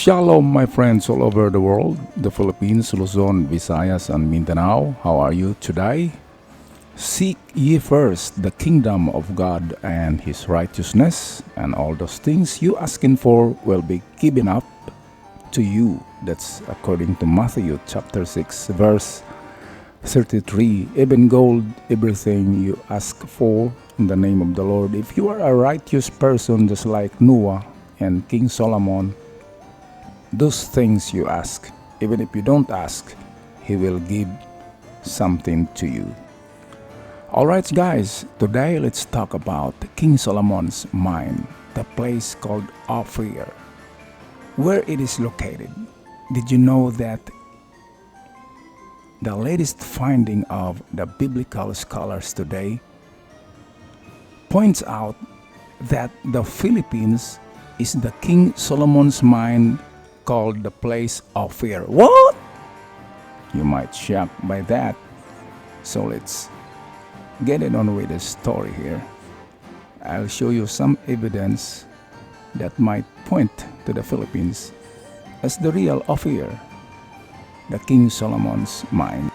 Shalom, my friends all over the world, the Philippines, Luzon, Visayas, and Mindanao. How are you today? Seek ye first the kingdom of God and his righteousness, and all those things you asking for will be given up to you. That's according to Matthew chapter 6, verse 33. Even gold, everything you ask for in the name of the Lord. If you are a righteous person just like Noah and King Solomon, those things you ask, even if you don't ask, he will give something to you. Alright guys, today let's talk about King Solomon's mine, the place called Ophir. Where it is located. Did you know that the latest finding of the biblical scholars today points out that the Philippines is the King Solomon's mine called the place Ophir. What? You might shocked by that. So let's get it on with the story here. I'll show you some evidence that might point to the Philippines as the real Ophir, the King Solomon's mine.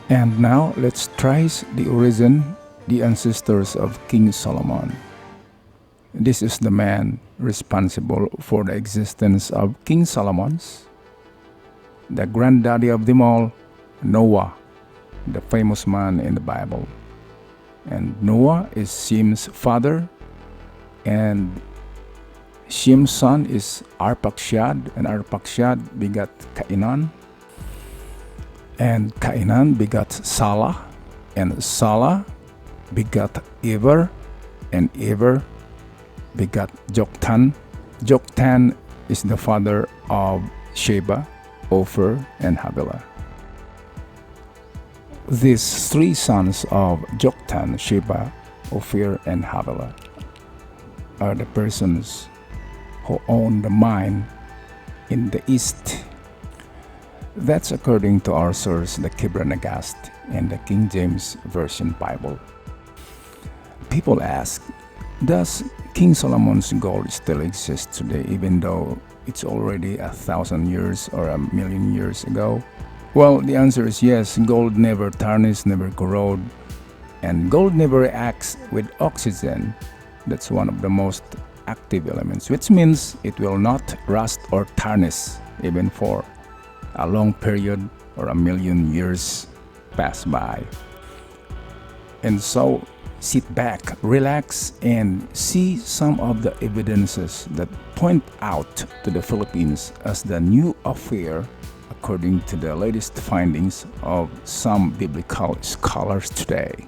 And now let's trace the origin, the ancestors of King Solomon. This is the man responsible for the existence of King Solomon's, the granddaddy of them all, Noah, the famous man in the Bible. And Noah is Shem's father, and Shem's son is Arpachshad, and Arpachshad begat Cainan, and Cainan begat Salah, and Salah begat Eber, and Eber begat Joktan. Joktan is the father of Sheba, Ophir, and Havilah. These three sons of Joktan, Sheba, Ophir, and Havilah are the persons who own the mine in the east. That's according to our source, the Kebra-Nagast and the King James Version Bible. People ask, does King Solomon's gold still exist today, even though it's already 1,000 years or 1,000,000 years ago? Well, the answer is yes. Gold never tarnishes, never corrodes, and gold never reacts with oxygen. That's one of the most active elements, which means it will not rust or tarnish even for a long period or 1,000,000 years pass by. And so sit back, relax, and see some of the evidences that point out to the Philippines as the new Ophir, according to the latest findings of some biblical scholars today.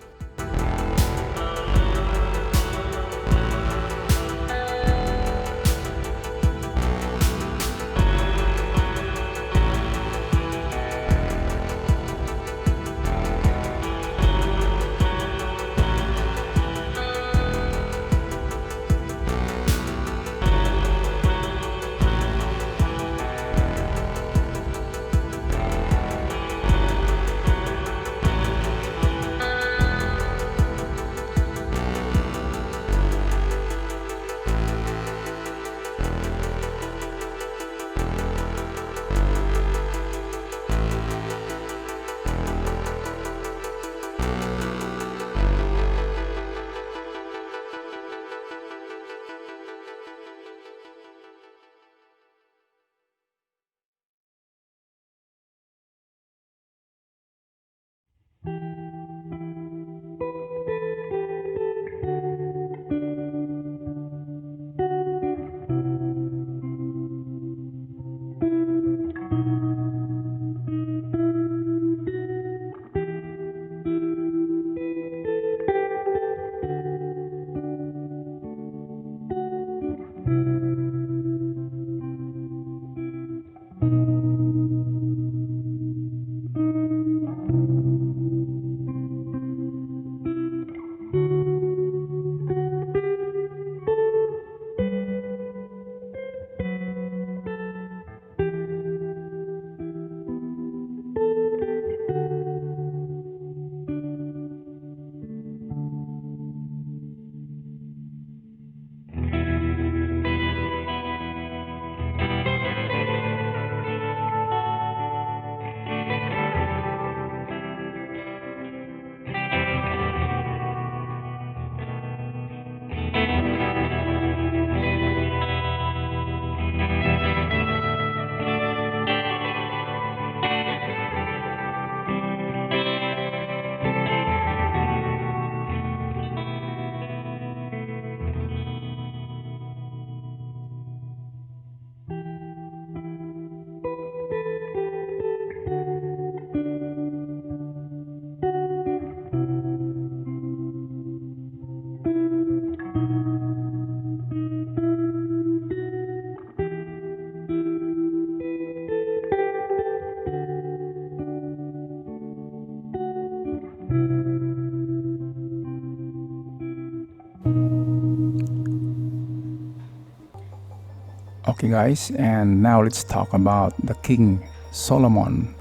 Okay guys, and now let's talk about the King Solomon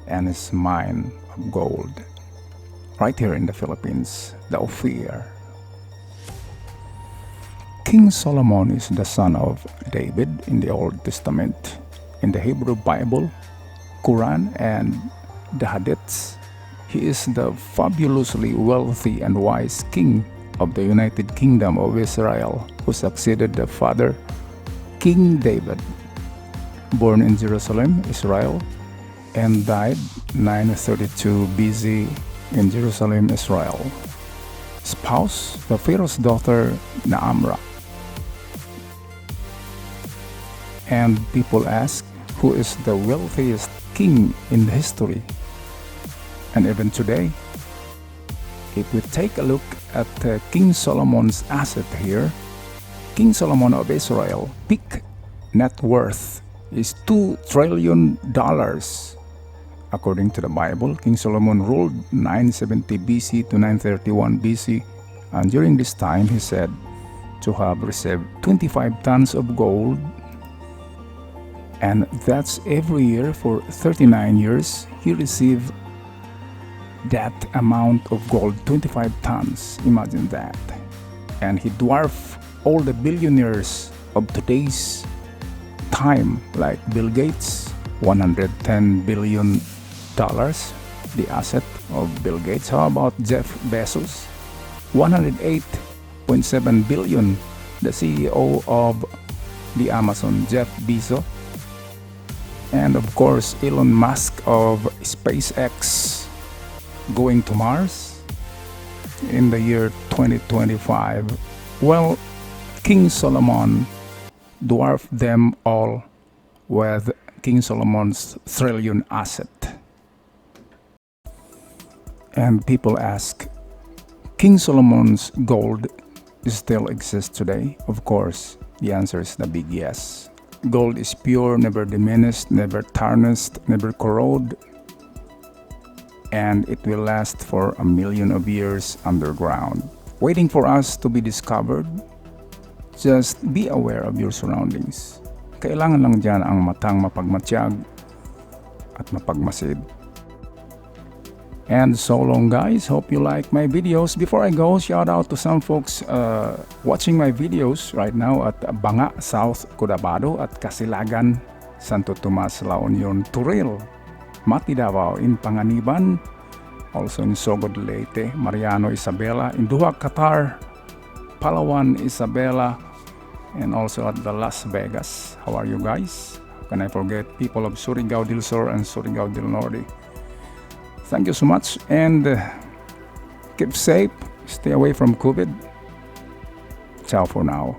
and his mine of gold. Right here in the Philippines, the Ophir. King Solomon is the son of David in the Old Testament. In the Hebrew Bible, Quran, and the Hadiths, he is the fabulously wealthy and wise king of the United Kingdom of Israel who succeeded the father, King David, born in Jerusalem, Israel, and died 932 BC in Jerusalem, Israel. Spouse, the Pharaoh's daughter, Naamra. And people ask, who is the wealthiest king in history? And even today, if we take a look at King Solomon's asset here, King Solomon of Israel peak net worth is $2 trillion. According to the Bible, King Solomon ruled 970 BC to 931 BC, and during this time he said to have received 25 tons of gold, and that's every year for 39 years he received that amount of gold, 25 tons, imagine that. And he dwarfed all the billionaires of today's time, like Bill Gates, $110 billion, the asset of Bill Gates. How about Jeff Bezos? 108.7 billion, the CEO of the Amazon, Jeff Bezos. And of course, Elon Musk of SpaceX, going to Mars in the year 2025. Well, King Solomon dwarfed them all with King Solomon's trillion asset. And people ask, King Solomon's gold still exists today? Of course, the answer is the big yes. Gold is pure, never diminished, never tarnished, never corrode, and it will last for 1,000,000 of years underground, waiting for us to be discovered. Just be aware of your surroundings. Kailangan lang dyan ang matang mapagmatsyag at mapagmasid. And so long guys, hope you like my videos. Before I go, shout out to some folks watching my videos right now at Banga, South Cotabato, at Casilagan, Santo Tomas, La Union, Turil, Mati Davao, in Panganiban, also in Sogod, Leyte, Mariano, Isabela, in Duhac, Qatar, Palawan, Isabela, and also at the Las Vegas. How are you guys? How can I forget people of Surigao del Sur and Surigao del Norte? Thank you so much, and keep safe, stay away from COVID. Ciao for now.